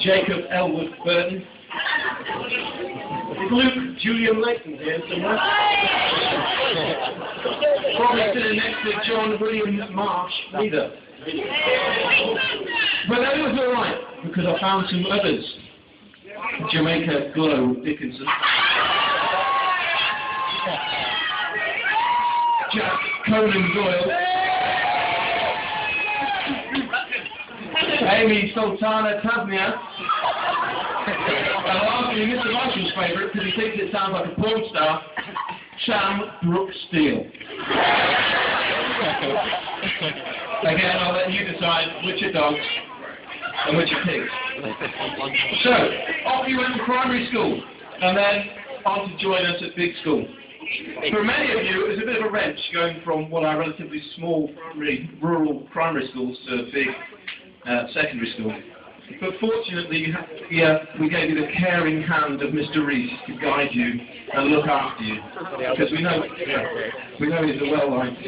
Jacob Elwood Burton. Is Luke Julian Layton here somewhere? Probably sitting next to John William Marsh, neither. But that was alright, because I found some others. Jamaica Glow Dickinson. Jack Conan Doyle. Amy Sultana Tasnia. And lastly, Mr. Marshall's favourite, because he thinks it sounds like a porn star, Sam Brooke Steele. Again, I'll let you decide which are dogs and which are pigs. So, off you went to primary school, and then on to join us at big school. For many of you, it was a bit of a wrench going from what are relatively small rural primary schools to a big secondary school. But fortunately, we gave you the caring hand of Mr. Reese to guide you and look after you, because we know he's a well-liked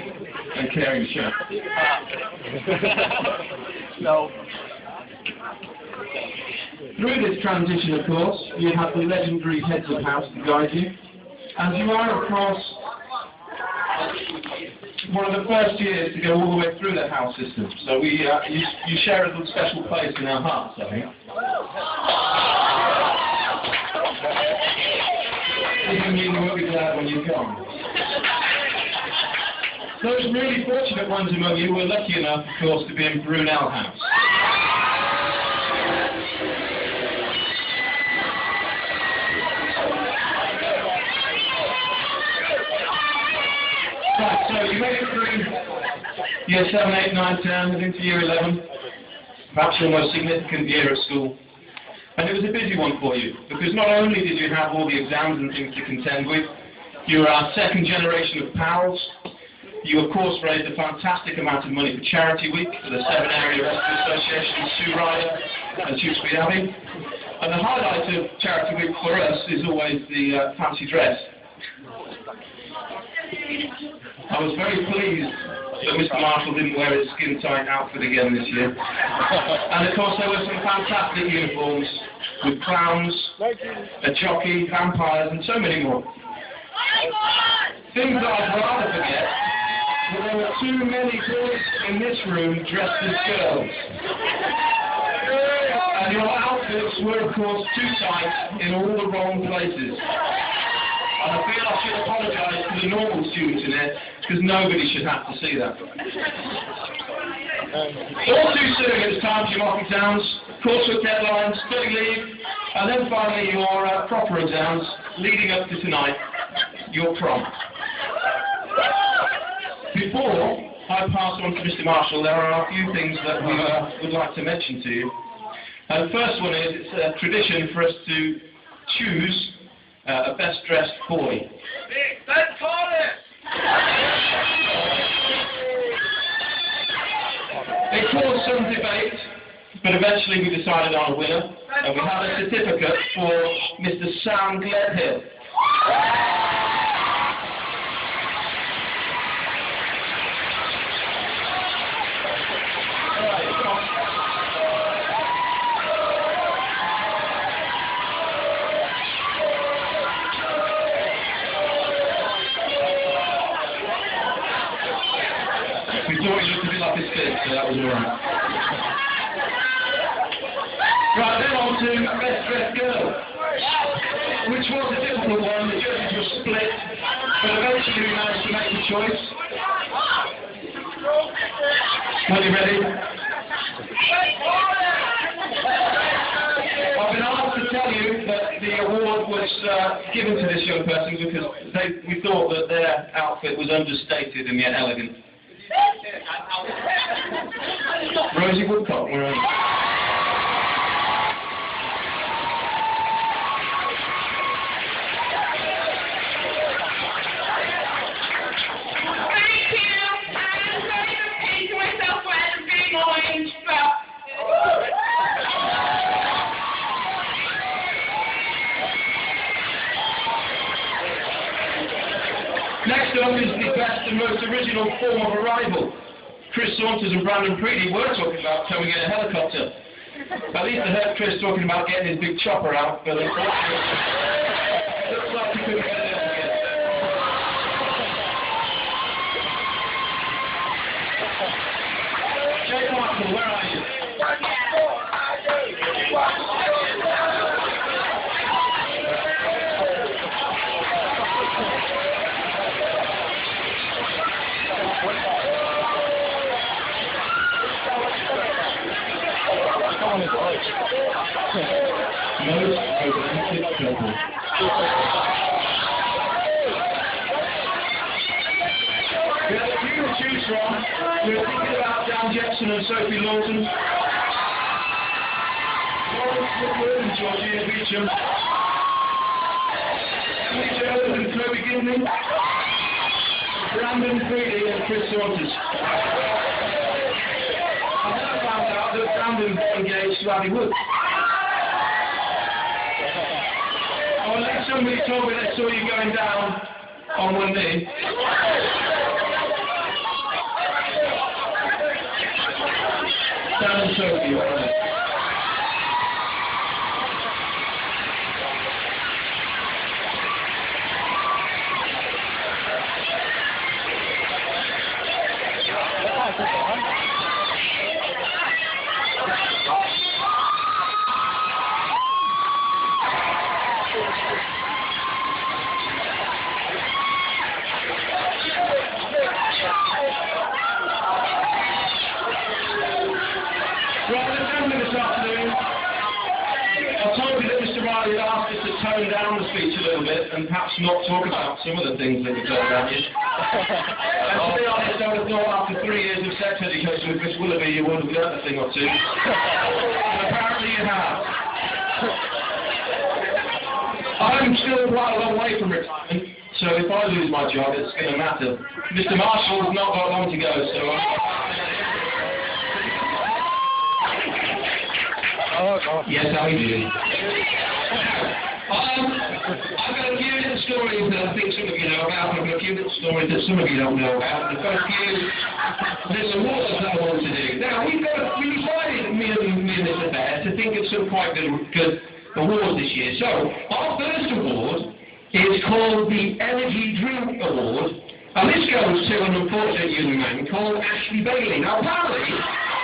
and caring chap. No. Through this transition, of course, you have the legendary heads of house to guide you, and you are, of course, one of the first years to go all the way through the house system. So you share a little special place in our hearts, I think. Even you will be glad when you've gone. Those really fortunate ones among you were lucky enough, of course, to be in Brunel House. Right, so you made it through year 7, 8, 9, 10, and into year 11, perhaps your most significant year at school. And it was a busy one for you, because not only did you have all the exams and things to contend with, you were our second generation of pals. You, of course, raised a fantastic amount of money for Charity Week for the 7 Area Rescue Association, Sue Ryder and Tewkesbury Abbey. And the highlight of Charity Week for us is always the fancy dress. I was very pleased that Mr. Marshall didn't wear his skin-tight outfit again this year. And of course there were some fantastic uniforms with clowns, a jockey, vampires and so many more. Things I'd rather forget, but there were too many boys in this room dressed as girls. And your outfits were of course too tight in all the wrong places. And I feel I should apologise to the normal students in here, because nobody should have to see that. All too soon it was time for your mock exams, coursework deadlines, study leave, and then finally your proper exams, leading up to tonight, your prom. Before I pass on to Mr. Marshall, there are a few things that we would like to mention to you. The first one is, it's a tradition for us to choose a best-dressed boy. Let's call it! It caused some debate, but eventually we decided on a winner, and we have a certificate for Mr. Sam Gledhill. We thought he looked a bit like his kid, so that was alright. Right, then on to Best Dressed Girl, which was a difficult one. The judges were split, but eventually we managed to make the choice. Are you ready? I've been asked to tell you that the award was given to this young person because we thought that their outfit was understated and yet elegant. Rosie Woodcock, where are you? Thank you. I'm sorry to say to myself when I'm being orange, but... Next up is the best and most original form of arrival. Chris Saunders and Brandon Preedy were talking about coming in a helicopter. At least I heard Chris talking about getting his big chopper out, but it looks like he couldn't get it again. Jake Marshall, where are you? Most romantic couple. We have a few to choose from. We were thinking about Dan Jepson and Sophie Lawton, Lawrence Woodward and Georgina Beecham, Emily Jones and Chloe Gibney, Brandon Freely and Chris Saunders. I then found out that Brandon got engaged to Abby Wood. Oh, at least somebody told me they saw you going down on one knee. Dan and Sophie, all right. Right, let's have this afternoon. I told you that Mr. Riley had asked us to tone down the speech a little bit and perhaps not talk about some of the things that we told about you. And to be honest, I would have thought after 3 years of sex education with Miss Willoughby you would have learnt a thing or two. And apparently you have. I'm still quite a long way from retirement, so if I lose my job it's going to matter. Mr. Marshall has not got long to go, so yes, how are you doing? I've got a few little stories that I think some of you know about. I've got a few little stories that some of you don't know about. The first few, there's awards that I want to do. Now, we decided, me and this affair, to think of some quite good awards this year. So, our first award is called the Energy Drink Award. And this goes to an unfortunate young man called Ashley Bailey. Now, apparently,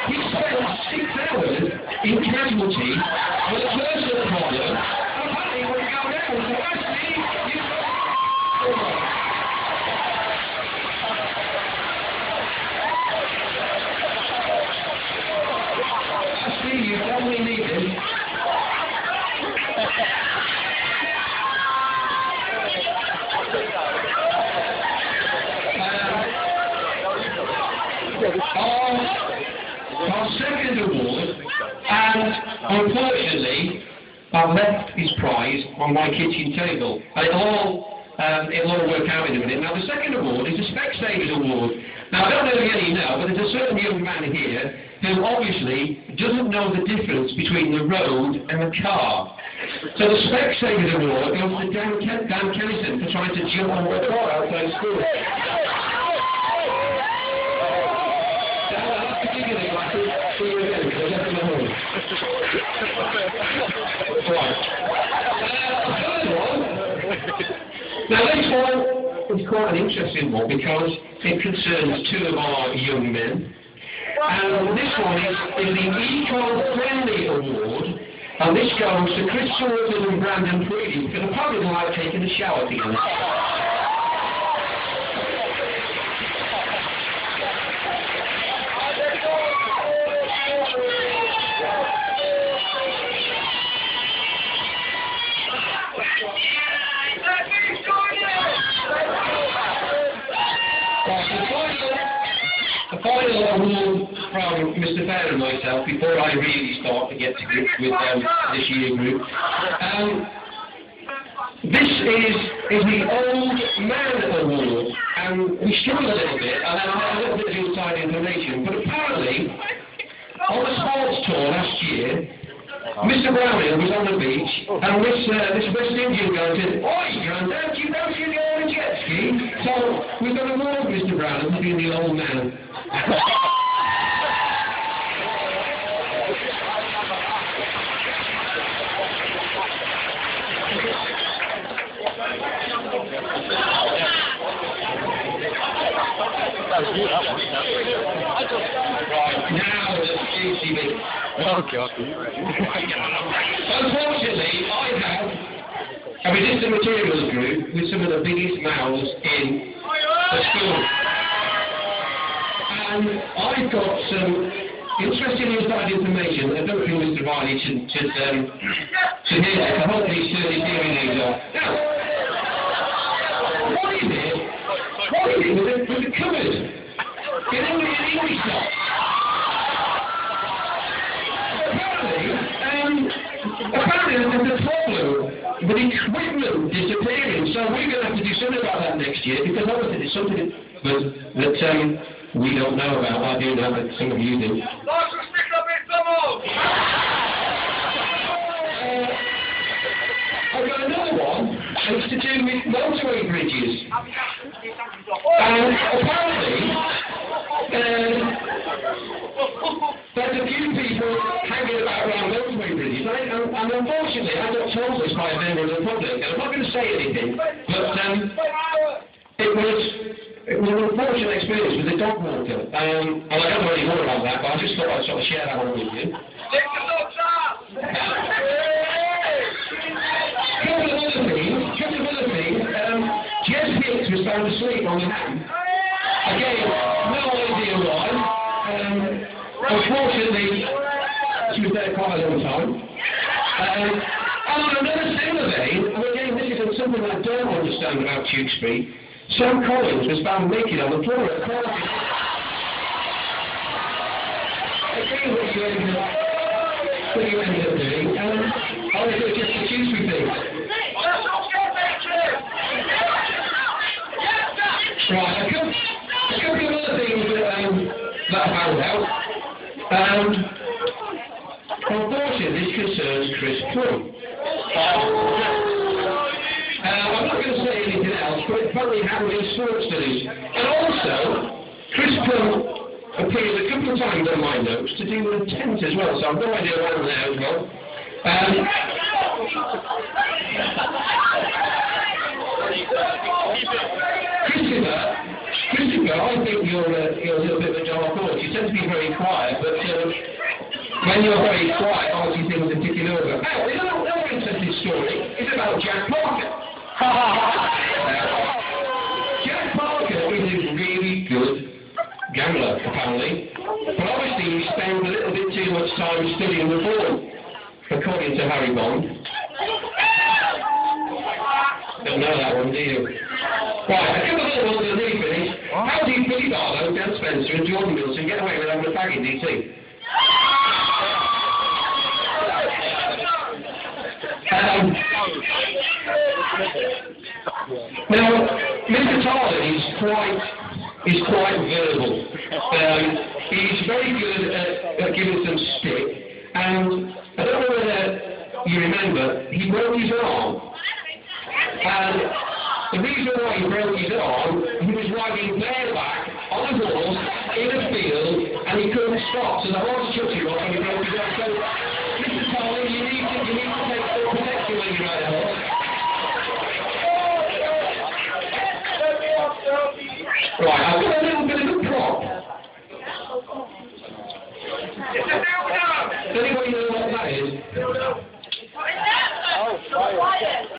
he spent 6 hours in casualty with a personal problem. And apparently, when you go down, so Ashley, you definitely need it. Our second award, and unfortunately, I've left his prize on my kitchen table. It'll all work out in a minute. Now, the second award is the Specsavers Award. Now, I don't know if you know, but there's a certain young man here who obviously doesn't know the difference between the road and the car. So the Specsavers Award goes to Dan Kennison for trying to jump on the car outside school. Now this one is quite an interesting one because it concerns 2 of our young men. And this one is the Eco-Friendly Award, and this goes to Chris Saunders and Brandon Freely because apparently they like taking a shower together. The final award from Mr. Fair and myself, before I really start to get to grips with this year group, this is the Old Man Award, and we struggled a little bit, and then I had a little bit of inside information, but apparently, on the sports tour last year, Mr. Browning was on the beach, and this West Indian guy said, "Oi, Grandad, you don't see the old jet ski?" So we've got to award Mr. Browning for being the old man. HCB. Oh, God. Unfortunately, I have a resistant materials group with some of the biggest mouths in the school. And I've got some interesting inside information. I don't think Mr. Riley should hear that. I hope he's hearing these off. Now, what is it with the cupboard? In English stuff. Apparently there's a problem with equipment disappearing, so we're going to have to do something about that next year, because obviously it's something that we don't know about. I do know, but some of you do. I've got another one, and it's to do with motorway bridges. And apparently, there's a few people hanging about around motorway bridges, and unfortunately I got told this by a member of the public, and I'm not going to say anything, but it was an unfortunate experience with a dog walker, and I don't know any more about that, but I just thought I'd sort of share that one with you. Couple of other things, Jess Hicks was found asleep on the ham. Again, no idea why. Unfortunately, she was there quite a long time. And on another similar vein, and again, this is something I don't understand about Tewkesbury, Sam Collins was found naked on the floor at Prom. Again, what you ended up doing, I was doing just the Tewkesbury thing. Right, a couple of other things that I found out. Unfortunately, this concerns Chris Prom. I'm not going to say anything else, but it probably happened in sports studies. And also, Chris Prom appears a couple of times on my notes to do with a tent as well, so I've no idea around there as well. Christopher, I think you're a little bit of a dark horse. You tend to be very quiet, but when you're very quiet, obviously things are ticking over. Now, another interesting story is about Jack Parker. Jack Parker is a really good gambler, apparently, but obviously he spends a little bit too much time studying the ball, according to Harry Bond. Don't know that one, do you? Right, I give a little one to the finish. How do Billy Barlow, Dan Spencer and Jordan Wilson get away with having a fag in DC? Now, Mr. Tarlin is quite verbal. He's very good at giving some stick, and I don't know whether you remember, he broke his arm. And the reason why he broke his arm, he was riding bareback on a horse in a field, and he couldn't stop, so the horse took him off and he broke his arm. So, Mr. Tarlin, you need to take full protection when you ride a horse. Right, I've got a little bit of a prop. Does anybody know what that is? Oh, fire.